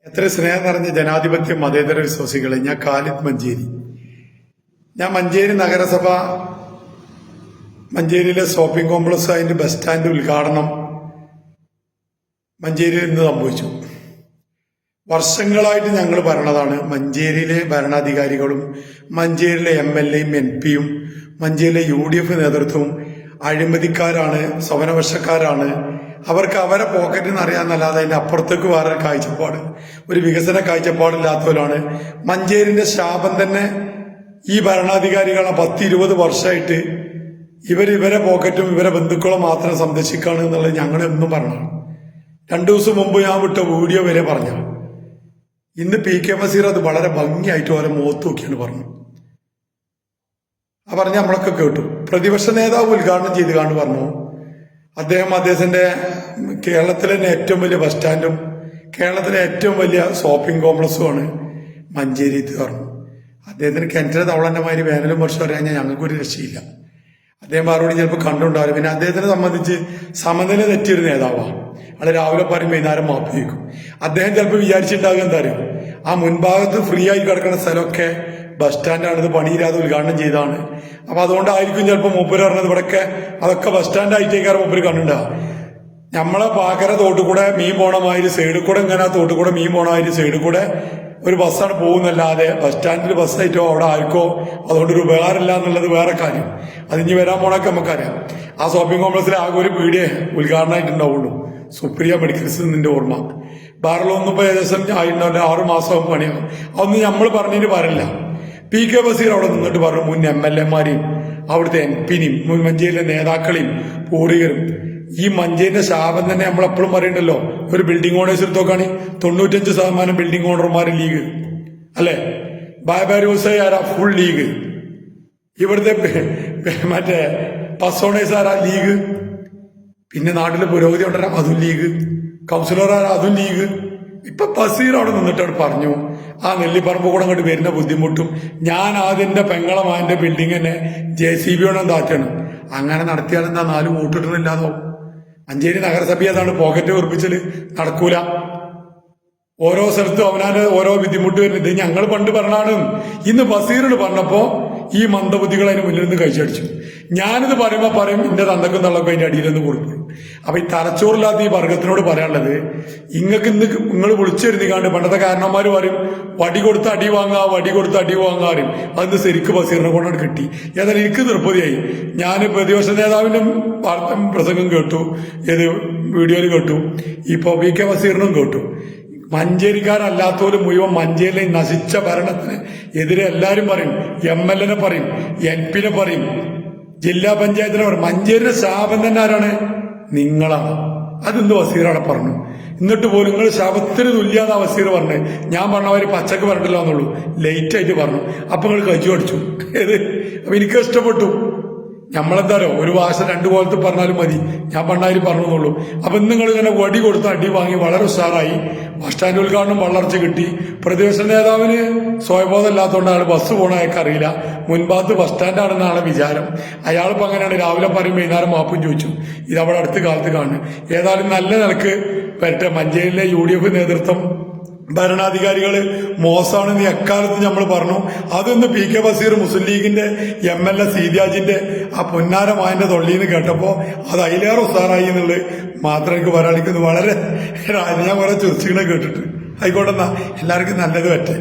എത്ര സ്നേഹം നിറഞ്ഞ ജനാധിപത്യ മതേതര വിശ്വാസികളെ. ഞാൻ ഖാലിദ് മഞ്ചേരി. ഞാൻ മഞ്ചേരി നഗരസഭ മഞ്ചേരിയിലെ ഷോപ്പിംഗ് കോംപ്ലക്സ് അതിന്റെ ബസ് സ്റ്റാൻഡ് ഉദ്ഘാടനം മഞ്ചേരിയിൽ ഇന്ന് സംഭവിച്ചു. വർഷങ്ങളായിട്ട് ഞങ്ങൾ പറഞ്ഞതാണ്, മഞ്ചേരിയിലെ ഭരണാധികാരികളും മഞ്ചേരിയിലെ MLA യും MP യും മഞ്ചേരിയിലെ UDF നേതൃത്വവും അഴിമതിക്കാരാണ്, സവനവശക്കാരാണ്. അവർക്ക് അവരെ പോക്കറ്റിൽ നിന്ന് അറിയാമെന്നല്ലാതെ അതിന്റെ അപ്പുറത്തേക്ക് വേറെ കാഴ്ചപ്പാട്, ഒരു വികസന കാഴ്ചപ്പാടില്ലാത്തവരാണ്. മഞ്ചേരിന്റെ ശാപം തന്നെ ഈ ഭരണാധികാരികളെ 10-20 വർഷമായിട്ട് ഇവരെ പോക്കറ്റും ഇവരെ ബന്ധുക്കളും മാത്രം സംരക്ഷിക്കാണ് എന്നുള്ളത് ഞങ്ങൾ എന്നും പറഞ്ഞാണ്. 2 ദിവസം മുമ്പ് ഞാൻ വിട്ട വീഡിയോ വരെ പറഞ്ഞ. ഇന്ന് PK ബഷീർ അത് വളരെ ഭംഗിയായിട്ട് ഓരോ മുഖത്ത് നോക്കിയാണ് പറഞ്ഞു. ആ പറഞ്ഞ നമ്മളൊക്കെ കേട്ടു. പ്രതിപക്ഷ നേതാവ് ഉദ്ഘാടനം ചെയ്ത് കാണു പറഞ്ഞു, അദ്ദേഹത്തിന്റെ കേരളത്തിലെ തന്നെ ഏറ്റവും വലിയ ബസ് സ്റ്റാൻഡും കേരളത്തിലെ ഏറ്റവും വലിയ ഷോപ്പിംഗ് കോംപ്ലക്സുമാണ് മഞ്ചേരി എന്ന് പറഞ്ഞു. അദ്ദേഹത്തിന് കിണറ്റിലെ തവളന്റെ മാതിരി വേനലും വർഷം അറിയാൻ ഞങ്ങൾക്കൊരു രക്ഷയില്ല. അദ്ദേഹം മറുപടി ചിലപ്പോൾ കണ്ടുണ്ടാവില്ല. പിന്നെ അദ്ദേഹത്തിനെ സംബന്ധിച്ച് സമനില തെറ്റിയൊരു നേതാവാണ്. അത് രാവിലെ പറയും വൈകുന്നേരം മാപ്പ് ചോദിക്കും. അദ്ദേഹം ചിലപ്പോൾ വിചാരിച്ചിട്ടുണ്ടാകുക എന്താ അറിയാം, ആ മുൻഭാഗത്ത് ഫ്രീ ആയി കിടക്കുന്ന സ്ഥലമൊക്കെ ബസ് സ്റ്റാൻഡാണ്, ഇത് പണിയില്ലാതെ ഉദ്ഘാടനം ചെയ്താണ്. അപ്പൊ അതുകൊണ്ടായിരിക്കും ചിലപ്പോൾ മൂപ്പര് പറഞ്ഞത് ഇവിടെയൊക്കെ അതൊക്കെ ബസ് സ്റ്റാൻഡ് ആയിട്ടേക്കാറ് മൂപ്പര് കണ്ടുണ്ടാകും. നമ്മളെ പാക്കര തോട്ടിൽ കൂടെ മീൻ പോണ മാതിരി സൈഡിൽ കൂടെ ഇങ്ങനെ തോട്ടിൽ കൂടെ മീൻ പോണ മാതിരി സൈഡിൽ കൂടെ ഒരു ബസ്സാണ് പോകുന്നല്ലാതെ ബസ് സ്റ്റാൻഡിൽ ബസ്സായിട്ടോ അവിടെ ആർക്കോ അതുകൊണ്ടൊരു ഉപകാരമില്ല എന്നുള്ളത് വേറെ കാര്യം. അതിഞ്ഞ് വരാൻ പോണൊക്കെ നമുക്കറിയാം. ആ ഷോപ്പിംഗ് കോംപ്ലക്സിൽ ആകെ ഒരു പീടിയെ ഉദ്ഘാടനമായിട്ടുണ്ടാവുള്ളൂ, സുപ്രിയ മെഡിക്കൽസ്. നിന്റെ ഓർമ്മ ബാറിലൊന്നും ഇപ്പൊ ഏകദേശം ആയിട്ടുണ്ടാവില്ല, 6 മാസം പണിയാകും. അതൊന്നും നമ്മൾ പറഞ്ഞിട്ട് പറയില്ല. PK ബഷീർ അവിടെ നിന്നിട്ട് പറഞ്ഞു, മുൻ MLA മാരെയും അവിടുത്തെ MP നെയും മുൻ മഞ്ചേരിയിലെ നേതാക്കളെയും പൂർവികരും. ഈ മഞ്ചേരിന്റെ ശാപം തന്നെ നമ്മൾ എപ്പോഴും പറയണ്ടല്ലോ. ഒരു ബിൽഡിംഗ് ഓണേഴ്സ് എടുത്തോക്കാണ് 95% ബിൽഡിംഗ് ഓണർമാർ ലീഗ് അല്ലെ, വ്യാപാര വ്യവസായി ആരാ, ഫുൾ ലീഗ്. ഇവിടുത്തെ മറ്റേ ബസ് ഓണേഴ്സ് ആരാ, ലീഗ്. പിന്നെ നാട്ടിലെ പുരോഗതി ഉണ്ടരാ, അതും ലീഗ്. കൗൺസിലർ ആരാ, അതും ലീഗ്. ഇപ്പൊ ബഷീർ അവിടെ നിന്നിട്ടാണ് പറഞ്ഞു, ആ നെല്ലിപ്പറമ്പ് കൂടെ അങ്ങോട്ട് വരുന്ന ബുദ്ധിമുട്ടും ഞാൻ ആദ്യന്റെ പെങ്ങളമാന്റെ ബിൽഡിംഗ് തന്നെ JCB യോടെ താറ്റാണ്. അങ്ങനെ നടത്തിയാൽ എന്താ 4 വോട്ടിട്ടുന്നില്ലാതോ. മഞ്ചേരി നഗരസഭ അതാണ് പോക്കറ്റ് ഉറപ്പിച്ചല് നടക്കൂല. ഓരോ സ്ഥലത്തും അവനാന്റെ ഓരോ ബുദ്ധിമുട്ട് വരുന്നത് ഞങ്ങൾ പണ്ട് പറഞ്ഞാണ്. ഇന്ന് ബഷീറിന് പറഞ്ഞപ്പോ ഈ മന്ദബുദ്ധികൾ അതിന് മുന്നിൽ നിന്ന് കഴിച്ചടിച്ചു. ഞാനിത് പറയുമ്പോ പറയും എന്റെ തന്തക്കും തള്ളക്കും അതിന്റെ അടിയിൽ നിന്ന് കൊടുക്കും. അപ്പൊ ഈ തലച്ചോറില്ലാത്ത ഈ വർഗത്തിനോട് പറയാനുള്ളത്, ഇന്ന് നിങ്ങൾ വിളിച്ചെഴുതിക്കാണ്ട് പണ്ടത്തെ കാരണന്മാര് പറയും വടി കൊടുത്ത് അടി വാങ്ങുക, വടി കൊടുത്ത് അടി വാങ്ങാറും. അതിന് ശരിക്ക് ബഷീറിനെ കൊണ്ടാണ് കിട്ടി. ഏതായാലും എനിക്ക് നിർപ്പതിയായി. ഞാൻ പ്രതിപക്ഷ നേതാവിന്റെ പ്രസംഗം കേട്ടു, ഏത് വീഡിയോയിൽ കേട്ടു, ഇപ്പൊ PK ബഷീറിനും കേട്ടു. മഞ്ചേരിക്കാരല്ലാത്തവരും മുഴുവൻ മഞ്ചേരിയിലെ നശിച്ച ഭരണത്തിന് എതിരെ എല്ലാരും പറയും. MLA പറയും, MP പറയും, ജില്ലാ പഞ്ചായത്തിനെ പറയും. മഞ്ചേരിയുടെ ശാപം തന്നെ ആരാണ്? നിങ്ങളാണ്. അതെന്ത് ബഷീറാണ് പറഞ്ഞു. എന്നിട്ട് പോലും നിങ്ങൾ ശാപത്തിന് തുല്യാന്നാ ബഷീർ പറഞ്ഞു. ഞാൻ പറഞ്ഞവര് പച്ചക്ക് പറഞ്ഞിട്ടില്ല എന്നുള്ളൂ, ലേറ്റ് ആയിട്ട് പറഞ്ഞു. അപ്പൊ നിങ്ങൾ കജു അടിച്ചു. ഏത് അപ്പൊ എനിക്ക് ഇഷ്ടപ്പെട്ടു. നമ്മളെന്താരോ ഒരു ഭാഷ 2 കോലത്ത് പറഞ്ഞാലും മതി, ഞാൻ പണ്ടായി പറഞ്ഞു എന്നുള്ളൂ. അപ്പൊ നിങ്ങൾ ഇങ്ങനെ വടി കൊടുത്ത് അടി വാങ്ങി വളരെ ഉഷാറായി. ബസ് സ്റ്റാൻഡ് ഉദ്ഘാടനം വളർച്ച കിട്ടി. പ്രതിപക്ഷ നേതാവിന് സ്വയബോധം ഇല്ലാത്തതുകൊണ്ടാണ് ബസ് പോണ അയാൾക്ക് അറിയില്ല. മുൻഭാഗത്ത് ബസ് സ്റ്റാൻഡാണെന്നാണ് വിചാരം. അയാളിപ്പോ അങ്ങനെയാണ്, രാവിലെ പറയും വൈകുന്നേരം മാപ്പും ചോദിച്ചു. ഇതവിടെ അടുത്ത കാലത്ത് കാണും. ഏതായാലും നല്ല നിലക്ക് വരട്ടെ. മഞ്ചേരിയിലെ UDF നേതൃത്വം ഭരണാധികാരികള് മോശമാണെന്ന് എക്കാലത്ത് നമ്മൾ പറഞ്ഞു. അതൊന്ന് PK ബഷീർ മുസ്ലിം ലീഗിന്റെ MLA സീതാജിന്റെ ആ പൊന്നാരമായന്റെ തൊള്ളിന്ന് കേട്ടപ്പോ അത് അതിലേറെ ഉസാറായി എന്നുള്ളത് മാത്രം എനിക്ക് പറയാനിരിക്കുന്നത്. വളരെ ഞാൻ കുറെ ചുരുച്ചികളെ കേട്ടിട്ട്. ആയിക്കോട്ടെന്നാ, എല്ലാവർക്കും നല്ലത് പറ്റേ.